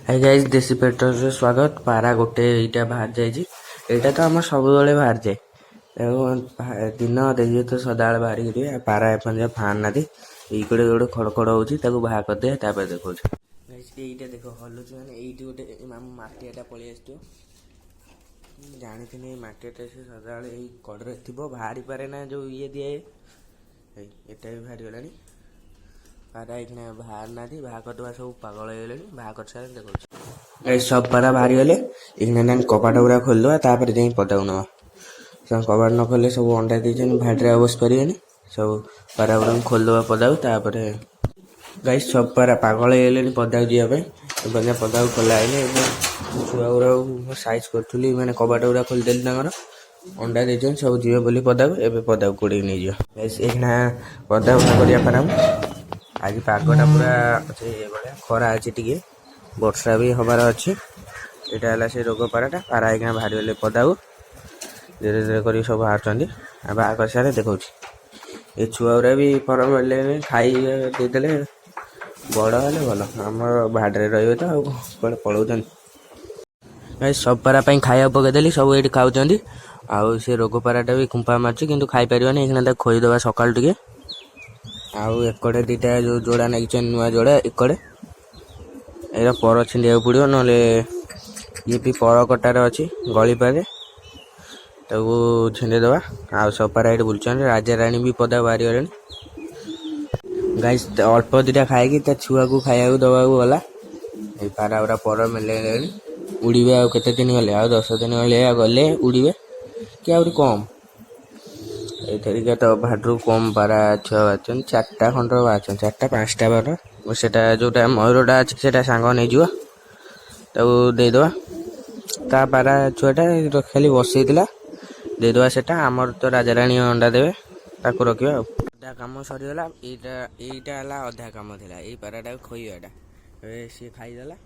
Hi guys देसी petrol रे स्वागत। पारा गोटे इटा बाहर जाइए। एटा तो आम सब बाहर जाए दिन देखिए तो सदाବେଳେ ବାହାରିକି ରୁହେ। ପାରା ଏପର୍ଯ୍ୟନ୍ତ ବାହାରି ନାହାନ୍ତି। ଏଇକಡೆ ଗୋଟେ ଖଡଖଡ ହଉଛି ତାକୁ ବାହାର କରିଦିଏ ତାପରେ ଦେଖଉଛି। ଏଇଟା ଦେଖ ହଲୁଛି ମାନେ ଏଇଠି ଗୋଟେ ମାଟିଆଟା ପଳେଇ ଆସିଥିବ। ଜାଣିଥିଲି ମାଟିଆଟା ସେ ସଦାବେଳେ ଏଇ କଡ଼ରେ ଥିବ ବାହାରି ପାରେ ନା ଯୋଉ ଇଏ ଦିଏ। ଏଇଟା ବି ବାହାରିଗଲାଣି। ପାରା ଏଇଖିଣା ବାହାର ନାହାନ୍ତି। ବାହାର କରିଦେବା ସବୁ ପାଗଳ ହେଇଗଲେଣି। ବାହାର କରିସାରିଲେ ଦେଖଉଛି। ଏଇ ସବୁ ପାରା ବାହାରିଗଲେ ଏଇଖିଣା କବାଟ ଗୁଡ଼ା ଖୋଲିଦେବା ତାପରେ ଯାଇ ପଦାକୁ ନେବା। କବାଟ ନ ଖୋଲିଲେ ସବୁ ଅଣ୍ଡା ଦେଇଛନ୍ତି ଭାଟିରେ ଆଉ ବସି ପାରିବେନି। ସବୁ ପାରା ଗୁଡ଼ାକୁ ଖୋଲିଦେବା ପଦାକୁ। ତାପରେ ଗାଇସ୍ ସବୁ ପାରା ପାଗଳ ହେଇଗଲେଣି ପଦାକୁ ଯିବା ପାଇଁ। ଏବେ ପଦାକୁ ଖୋଲା ହେଇନି। ଏବେ ଛୁଆ ଗୁଡ଼ାକୁ ସାଇଜ୍ କରୁଥିଲି ମାନେ କବାଟ ଗୁଡ଼ା ଖୋଲିଦେଲି ତାଙ୍କର ଅଣ୍ଡା ଦେଇଛନ୍ତି ସବୁ ଯିବେ ବୋଲି ପଦାକୁ। ଏବେ ପଦାକୁ କୋଡ଼ିକି ନେଇଯିବ। ଗାଇସ୍ ଏଇଖିଣା ପଦାକୁ କରିବା ପାରା ଆଜି ପାଗଟା ପୁରା ଅଛି ଏଇଭଳିଆ ଖରା ଅଛି ଟିକେ ବର୍ଷା ବି ହବାର ଅଛି। ଏଇଟା ହେଲା ସେ ରୋଗ ପାରାଟା। ପାରା ଏଇଖିଣା ବାହାରିଗଲେ ପଦାକୁ ଧୀରେ ଧୀରେ କରିକି ସବୁ ବାହାରୁଛନ୍ତି। ଆଉ ବାହାର କରିସାରେ ଦେଖଉଛି। ଏ ଛୁଆ ଗୁଡ଼ା ବି ଫରମ ହେଲେଣି ଖାଇବା ଦେଇଦେଲେ ବଡ଼ ହେଲେ ଭଲ। ଆମର ଭାଡ଼ିରେ ରହିବେ ତ ଆଉ କୁଆଡ଼େ ପଳାଉଛନ୍ତି। ସବୁ ପାରା ପାଇଁ ଖାଇବାକୁ ପକେଇଦେଲି ସବୁ ଏଇଠି ଖାଉଛନ୍ତି। ଆଉ ସେ ରୋଗ ପାରାଟା ବି ଖୁମ୍ପା ମାରୁଛି କିନ୍ତୁ ଖାଇପାରିବନି। ଏଇଖିଣା ତାକୁ ଖୋଇଦେବା ସକାଳୁ ଟିକେ। ଆଉ ଏକଡ଼େ ଦୁଇଟା ଯେଉଁ ଯୋଡ଼ା ନେଇଛନ୍ତି ନୂଆ ଯୋଡ଼ା ଏକଡ଼େ ଏଇଟା ପର ଛିଣ୍ଡିବାକୁ ପଡ଼ିବ ନହେଲେ ଇଏ ବି ପର କଟାରେ ଅଛି ଗଳିପାରେ ତାକୁ ଛିଣ୍ଡେଇଦେବା। ଆଉ ସବୁ ପାରା ଏଇଠି ବୁଲୁଛନ୍ତି। ରାଜାରାଣୀ ବି ପଦା ବାହାରିଗଲେଣି। ଗାଇସ୍ ଅଳ୍ପ ଦୁଇଟା ଖାଇକି ତା ଛୁଆକୁ ଖାଇବାକୁ ଦେବାକୁ ଗଲା। ଏଇ ପାରା ଗୁଡ଼ା ପର ମିଳେଇଲେଣି ଉଡ଼ିବେ ଆଉ କେତେ ଦିନ ଗଲେ ଆଉ 10 ଦିନ ଭଳିଆ ଗଲେ ଉଡ଼ିବେ କି ଆହୁରି କମ୍। ଏଇଥରିକା ତ ଭାଡ଼ିରୁ କମ୍ ପାରା ଛୁଆ ବାହାରିଛନ୍ତି। 4ଟା ଖଣ୍ଡର ବାହାରିଛନ୍ତି 4ଟା 5ଟା ପାରା। ସେଟା ଯେଉଁଟା ମୟୂରଟା ଅଛି ସେଟା ସାଙ୍ଗ ନେଇଯିବ ତାକୁ ଦେଇଦେବା। ତା ପାରା ଛୁଆଟା ଖାଲି ବସେଇଥିଲା ଦେଇଦେବା ସେଟା। ଆମର ତ ରାଜାରାଣୀ ଅଣ୍ଡା ଦେବେ ତାକୁ ରଖିବା। ଆଉ ଅଧା କାମ ସରିଗଲା। ଏଇଟା ହେଲା ଅଧା କାମ ଥିଲା ଏଇ ପାରାଟାକୁ ଖୋଇବାଟା। ଏବେ ସିଏ ଖାଇଦେଲା।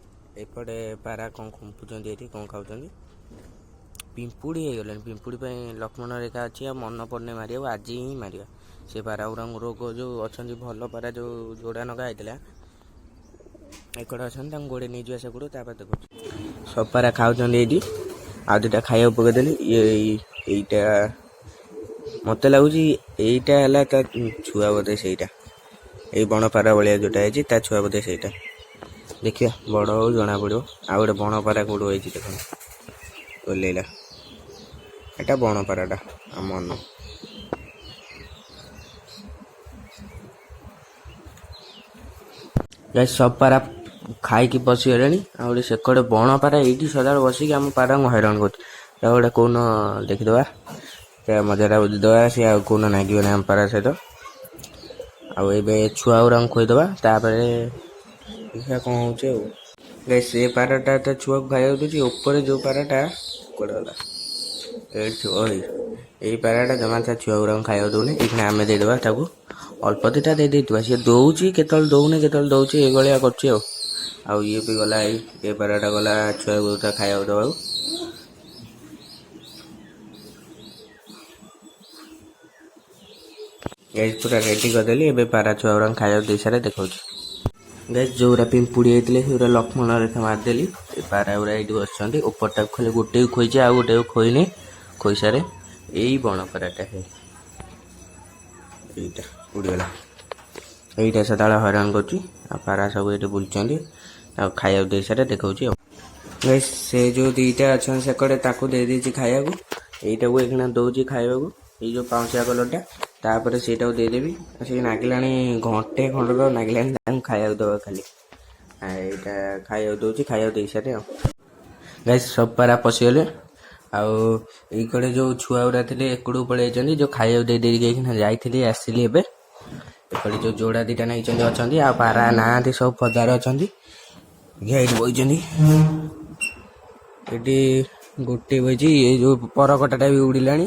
ଏପଟେ ପାରା କ'ଣ ଖୁମ୍ପୁଛନ୍ତି ଏଠି କ'ଣ ଖାଉଛନ୍ତି। ପିମ୍ପୁଡ଼ି ହେଇଗଲେଣି। ପିମ୍ପୁଡ଼ି ପାଇଁ ଲକ୍ଷ୍ମଣ ରେଖା ଅଛି ଆଉ ମନ ପଡ଼ୁନି ମାରିବାକୁ। ଆଜି ହିଁ ମାରିବା। ସେ ପାରା ଗୁଡ଼ାଙ୍କୁ ରୋଗ ଯେଉଁ ଅଛନ୍ତି ଭଲ ପାରା ଯେଉଁ ଯୋଡ଼ା ନଗା ହେଇଥିଲା ଏକଡ଼େ ଅଛନ୍ତି ତାଙ୍କୁ ଗୋଡ଼େଇ ନେଇଯିବା ସେପଟୁ। ତାପରେ ଦେଖୁଛୁ ସବୁ ପାରା ଖାଉଛନ୍ତି ଏଇଠି। ଆଉ ଦୁଇଟା ଖାଇବାକୁ ପକେଇଦେଲି। ଏଇଟା ମୋତେ ଲାଗୁଛି ଏଇଟା ହେଲା ତା ଛୁଆ ବୋଧେ ସେଇଟା। ଏଇ ବଣ ପାରା ଭଳିଆ ଯେଉଁଟା ହେଇଛି ତା ଛୁଆ ବୋଧେ ସେଇଟା। ଦେଖିବା ବଡ଼ ହଉ ଜଣା ପଡ଼ିବ। ଆଉ ଗୋଟେ ବଣ ପାରା କେଉଁଠୁ ହେଇଛି ଦେଖନ୍ତୁ ଓହ୍ଲେଇଲା। ଏଟା ବଣ ପାରାଟା ଆମ ମନ। ଗାଇସ୍ ସବୁ ପାରା ଖାଇକି ବସିଗଲେଣି। ଆଉ ଗୋଟେ ସେକଡ଼େ ବଣ ପାରା ଏଇଠି ସଦାବେଳେ ବସିକି ଆମ ପାରାଙ୍କୁ ହଇରାଣ କରୁଛି। ତାକୁ ଗୋଟେ କେଉଁନ ଦେଖିଦେବା ତା ମଜାଟା ବୁଝିଦେବା। ସିଏ ଆଉ କେଉଁନ ନାଗିବନି ଆମ ପାରା ସହିତ। ଆଉ ଏବେ ଛୁଆ ଗୁଡ଼ାଙ୍କୁ ଖୋଇଦେବା ତାପରେ ଦେଖିବା କ'ଣ ହେଉଛି। ଆଉ ଗାଇସ୍ ସେ ପାରାଟା ତା ଛୁଆକୁ ଖାଇବାକୁ ଦେଉଛି। ଉପରେ ଯେଉଁ ପାରାଟା କୁଆଡ଼େ ଗଲା ଏଇଠି ଥିବ। ଏଇ ପାରାଟା ଜମା ତା ଛୁଆ ଗୁଡ଼ାଙ୍କୁ ଖାଇବାକୁ ଦେଉନି। ଏଇଖିଣା ଆମେ ଦେଇଦେବା ତାକୁ ଅଳ୍ପ ଦୁଇଟା ଦେଇଦେଇଥିବା। ସିଏ ଦେଉଛି କେତେବେଳେ ଦେଉନି କେତେବେଳେ ଦେଉଛି ଏଇଭଳିଆ କରୁଛି। ଆଉ ଇଏ ବି ଗଲା ଏ ପାରାଟା ଗଲା ଛୁଆକୁ ତା ଖାଇବାକୁ ଦେବାକୁ। ଗାଇସ୍ ପୁରା ରେଡ଼ି କରିଦେଲି। ଏବେ ପାରା ଛୁଆ ଗୁଡ଼ାଙ୍କୁ ଖାଇବାକୁ ଦେଇସାରେ ଦେଖାଉଛି। ଗାଇସ୍ ଯେଉଁଗୁଡ଼ା ପିମ୍ପୁଡ଼ି ହେଇଥିଲେ ସେଗୁଡ଼ା ଲକ୍ଷ୍ମଣ ରେଖା ମାରିଦେଲି। ଏ ପାରା ଗୁଡ଼ା ଏଇଠି ବସିଛନ୍ତି। ଉପରଟାକୁ ଖାଲି ଗୋଟେକୁ ଖୋଇଛି ଆଉ ଗୋଟେକୁ ଖୋଇନି। ଖୋଇସାରେ ଏଇ ବଣ ପାରାଟା ଏଇଟା ଉଡ଼ିଗଲା। ଏଇଟା ସଦାବେଳେ ହଇରାଣ କରୁଛି। ଆଉ ପାରା ସବୁ ଏଇଠି ବୁଲୁଛନ୍ତି। ଆଉ ଖାଇବାକୁ ଦେଇସାରେ ଦେଖାଉଛି। ଆଉ ଗାଇସ୍ ସେ ଯେଉଁ ଦୁଇଟା ଅଛନ୍ତି ସେକଡ଼େ ତାକୁ ଦେଇଦେଇଛି ଖାଇବାକୁ। ଏଇଟାକୁ ଏଇଖିଣା ଦେଉଛି ଖାଇବାକୁ ଏଇ ଯେଉଁ ପାଉଁଶିଆ କଲର୍ଟା। ତାପରେ ସେଇଟାକୁ ଦେଇଦେବି। ସେ ନାଗିଲାଣି ଘଣ୍ଟେ ଖଣ୍ଡର ନାଗିଲାଣି ତାଙ୍କୁ ଖାଇବାକୁ ଦେବା ଖାଲି। ଏଇଟା ଖାଇବାକୁ ଦେଉଛି ଖାଇବାକୁ ଦେଇସାରେ। ଆଉ ଗାଇସ୍ ସବୁ ପାରା ପଶିଗଲେ। ଆଉ ଏଇକଡ଼େ ଯେଉଁ ଛୁଆ ଗୁଡ଼ା ଥିଲେ ଏକଡ଼କୁ ପଳେଇ ଯାଇଛନ୍ତି। ଯେଉଁ ଖାଇବାକୁ ଦେଇକି ଏଇଖିଣା ଯାଇଥିଲି ଆସିଲି ଏବେ। ଏପଟେ ଯେଉଁ ଯୋଡ଼ା ଦୁଇଟା ନେଇଛନ୍ତି ଅଛନ୍ତି। ଆଉ ପାରା ନାହାନ୍ତି ସବୁ ପଦାରେ ଅଛନ୍ତି। ଏଇଠି ବଇଛନ୍ତି। ଏଠି ଗୋଟେ ବଇଛି। ଏଇ ଯେଉଁ ପରକଟାଟା ବି ଉଡ଼ିଲାଣି।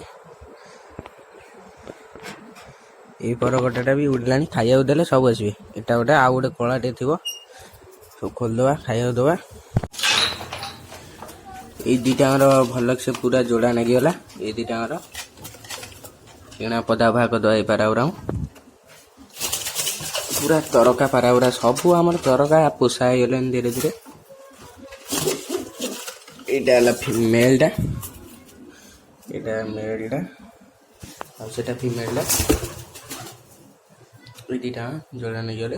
ଏଇ ପରକଟାଟା ବି ଉଡ଼ିଲାଣି। ଖାଇବାକୁ ଦେଲେ ସବୁ ଆସିବେ। ଏଟା ଗୋଟେ ଆଉ ଗୋଟେ କଳାଟେ ଥିବ ସବୁ ଖୋଲିଦେବା ଖାଇବାକୁ ଦେବା। ଏଇ ଦୁଇଟାଙ୍କର ଭଲସେ ପୁରା ଯୋଡ଼ା ନାଗିଗଲା। ଏଇ ଦୁଇଟାଙ୍କର କିଣା ପଦା ବାହାର କରିଦେବା। ଏଇ ପାରା ଗୁଡ଼ାକୁ ପୁରା ତରକା ପାରା ଗୁଡ଼ା ସବୁ ଆମର ତରକା ପୋଷା ହେଇଗଲେଣି ଧୀରେ ଧୀରେ। ଏଇଟା ହେଲା ଫିମେଲଟା, ଏଇଟା ମେଲଟା ଆଉ ସେଟା ଫିମେଲଟା। ଏଇ ଦୁଇଟା ଯୋଡ଼ା ନେଇଗଲେ।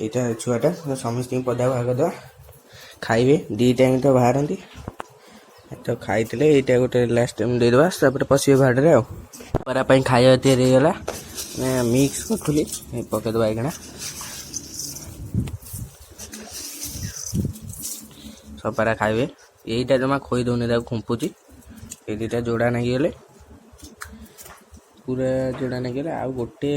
ଏଇଟା ଛୁଆଟା ସମସ୍ତଙ୍କୁ ପଦା ବାହାର କରିଦେବା, ଖାଇବେ 2 ଟାଇମ୍ ତ ବାହାରନ୍ତି ତ ଖାଇଥିଲେ। ଏଇଟା ଗୋଟେ ଲାଷ୍ଟ ଟାଇମ୍ ଦେଇଦେବା, ତାପରେ ପଶିବେ ବାଡ଼ିରେ। ଆଉ ପରା ପାଇଁ ଖାଇବା ତିଆରି ହେଇଗଲା, ମିକ୍ସ କରିଥିଲି ପକେଇଦେବା ଏଇଖିଣା। ସପାରା ଖାଇବେ। ଏଇଟା ଜମା ଖୋଇ ଦେଉନି, ତାକୁ ଖୁମ୍ପୁଛି। ଏଇ 2ଟା ଯୋଡ଼ା ନେଇଗଲେ, ପୁରା ଯୋଡ଼ା ନେଇଗଲେ। ଆଉ ଗୋଟେ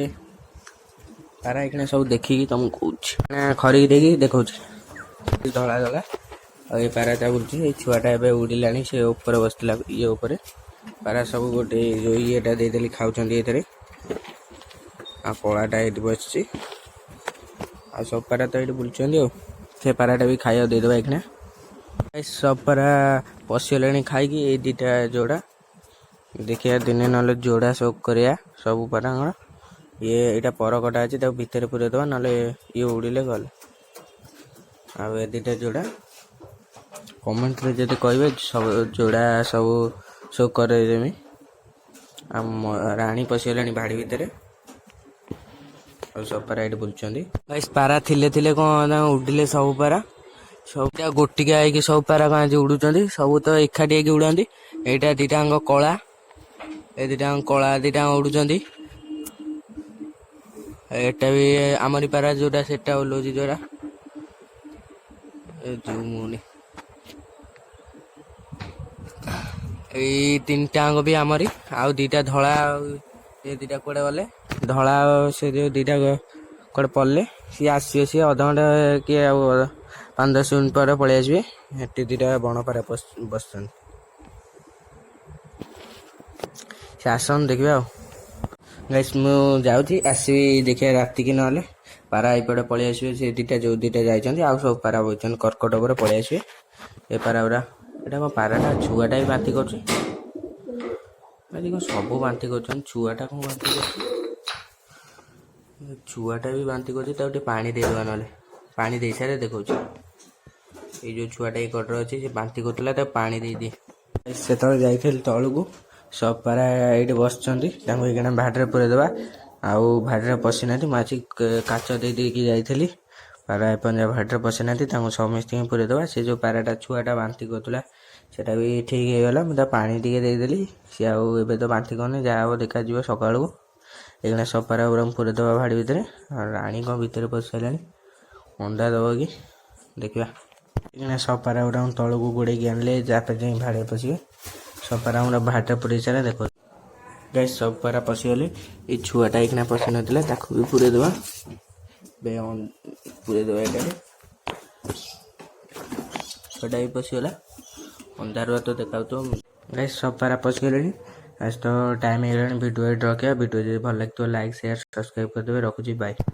ପାରା ଏଇଖିଣା ସବୁ ଦେଖିକି ତମକୁ କହୁଛି, ଖରିକି ଦେଇକି ଦେଖଉଛି ଧଳା ଧଳା। ଆଉ ଏଇ ପାରାଟା ବୁଲୁଛି, ଏଇ ଛୁଆଟା ଏବେ ଉଡ଼ିଲାଣି, ସେ ଉପରେ ବସିଥିଲା ଇଏ ଉପରେ। ପାରା ସବୁ ଗୋଟେ ଯେଉଁ ଇଏଟା ଦେଇଦେଲି ଖାଉଛନ୍ତି ଏଥିରେ। ଆଉ କଳାଟା ଏଇଠି ବସିଛି, ଆଉ ସବୁ ପାରା ତ ଏଇଠି ବୁଲୁଛନ୍ତି। ଆଉ ସେ ପାରାଟା ବି ଖାଇବାକୁ ଦେଇଦେବା ଏଇଖିଣା। ସବୁ ପାରା ପଶିଗଲେଣି ଖାଇକି। ଏଇ 2ଟା ଯୋଡ଼ା ଦେଖିବା ଦିନେ ନହେଲେ ଯୋଡ଼ା ସବୁ କରିବା ସବୁ ପାରାଙ୍କର। ଏଇଟା ପରକଟା ଅଛି, ତାକୁ ଭିତରେ ପୁରେଇ ଦେବା, ନହେଲେ ଇଏ ଉଡ଼ିଲେ ଗଲେ। ଆଉ ଏ 2ଟା ଯୋଡ଼ା କମେଣ୍ଟରେ ଯଦି କହିବେ ସବୁ ଯୋଡ଼ା ସବୁ କରେଇଦେମି। ଆଉ ରାଣୀ ପଶିଗଲାଣି ବାଡ଼ି ଭିତରେ, ଆଉ ସବୁ ପାରା ଏଇଠି ବୁଲୁଛନ୍ତି। ପାରା ଥିଲେ କ'ଣ ଉଡ଼ିଲେ ସବୁ ପାରା, ସବୁଟା ଗୋଟିକା ହେଇକି ସବୁ ପାରା କ'ଣ ଆଜି ଉଡ଼ୁଛନ୍ତି। ସବୁ ତ ଏକାଠି ହେଇକି ଉଡ଼ନ୍ତି। ଏଇଟା 2ଟାଙ୍କ କଳା, ଏ 2ଟାଙ୍କ କଳା 2ଟାଙ୍କ ଉଡ଼ୁଛନ୍ତି। ଏଟା ବି ଆମରି ପାରା ଯୋଉଟା, ସେଟା ଓହ୍ଲଉଛି ଯୋଉଟା ଏଇ 3ଟାଙ୍କ ବି ଆମରି। ଆଉ 2ଟା ଧଳା, ଆଉ ଏ 2ଟା କୁଆଡ଼େ ଗଲେ। ଧଳା ସେ ଯୋଉ 2ଟା କୁଆଡ଼େ ପଡ଼ିଲେ, ସିଏ ଆସିବେ, ସିଏ ଅଧଘଣ୍ଟା କି ଆଉ 5-10 ମିନିଟ୍ ପରେ ପଳେଇ ଆସିବେ। ଏଠି 2ଟା ବଣପାରା ବସିଛନ୍ତି, ସେ ଆସନ୍ତୁ ଦେଖିବା। ଆଉ ଗାଇସ୍ ମୁଁ ଯାଉଛି, ଆସିବି ଦେଖିବା ରାତିକି, ନହେଲେ ପାରା ଏଇପଟେ ପଳେଇ ଆସିବେ। ସେ 2ଟା ଯୋଉ 2ଟା ଯାଇଛନ୍ତି, ଆଉ ସବୁ ପାରା ବସିଛନ୍ତି କର୍କଟ ଉପରେ ପଳେଇ ଆସିବେ। ଏ ପାରା ଗୁଡ଼ା, ଏଇଟା କ'ଣ ପାରାଟା ଛୁଆଟା ବି ବାନ୍ତି କରୁଛି। ଆଜି କ'ଣ ସବୁ ବାନ୍ତି କରୁଛନ୍ତି, ଛୁଆଟା କ'ଣ ବାନ୍ତି କରୁଛି। ଛୁଆଟା ବି ବାନ୍ତି କରୁଛି, ତାକୁ ଟିକେ ପାଣି ଦେଇଦେବା, ନହେଲେ ପାଣି ଦେଇସାରେ ଦେଖଉଛି। ଏଇ ଯୋଉ ଛୁଆଟା ଏଇ କଡ଼ରେ ଅଛି, ସେ ବାନ୍ତି କରୁଥିଲା, ତାକୁ ପାଣି ଦେଇଦିଏ। ସେତେବେଳେ ଯାଇଥିଲି ତଳକୁ, ସବୁ ପାରା ଏଇଠି ବସିଛନ୍ତି, ତାଙ୍କୁ ଏଇଖିଣା ଭାଡ଼ିରେ ପୁରେଇଦେବା। ଆଉ ଭାଡ଼ିରେ ପଶିନାହାନ୍ତି, ମୁଁ ଆଜି କାଚ ଦେଇକି ଯାଇଥିଲି। ପାରା ଏପର୍ଯ୍ୟନ୍ତ ଭାଡ଼ିରେ ପଶିନାହାନ୍ତି, ତାଙ୍କୁ ସମସ୍ତଙ୍କୁ ପୁରେଇଦେବା। ସେ ଯେଉଁ ପାରାଟା ଛୁଆଟା ବାନ୍ତି କରୁଥିଲା, ସେଟା ବି ଠିକ୍ ହେଇଗଲା। ମୁଁ ତା ପାଣି ଟିକେ ଦେଇଦେଲି, ସିଏ ଆଉ ଏବେ ତ ବାନ୍ତି କରୁନି। ଯାହା ହବ ଦେଖାଯିବ ସକାଳକୁ। ଏଇଖିଣା ସବୁ ପାରା ଗୁଡ଼ା ପୁରେଇଦେବା ଭାଡ଼ି ଭିତରେ। ଆଉ ରାଣୀ କ'ଣ ଭିତରେ ପଶିସାରିଲାଣି, ଅଣ୍ଡା ଦେବ କି ଦେଖିବା। ଏଇଖିଣା ସବୁ ପାରା ଗୁଡ଼ା ତଳକୁ ଗୋଡ଼େଇକି ଆଣିଲେ, ଯାପରେ ଯାଇ ଭାଡ଼ିରେ ପଶିବେ। ସବୁ ପାରା ଆମର ଭାଡ଼ିରେ ପୁରେଇ ସାରା ଦେଖ। ଗାଇସ୍ ସବୁ ପାରା ପଶିଗଲେ। ଏଇ ଛୁଆଟା ଏଇଖିଣା ପଶିନଥିଲା, ତାକୁ ବି ପୁରେଇଦେବା। ପୁରେଇଦେବା ଏଇଟାରେ, ଛୁଆଟା ବି ପଶିଗଲା। ଅନ୍ଧାରୁଆ ତ ଦେଖାଉଥିବ। ଗାଇସ୍ ସବୁ ପାରା ପଶିଗଲେଣି। ଆଜି ତ ଟାଇମ୍ ହେଇଗଲାଣି ଭିଡ଼ିଓ ଏଇଠି ରଖିବା। ଭିଡ଼ିଓ ଯଦି ଭଲ ଲାଗିଥିବ ଲାଇକ୍, ସେୟାର, ସବସ୍କ୍ରାଇବ୍ କରିଦେବେ। ରଖୁଛି, ବାଏ।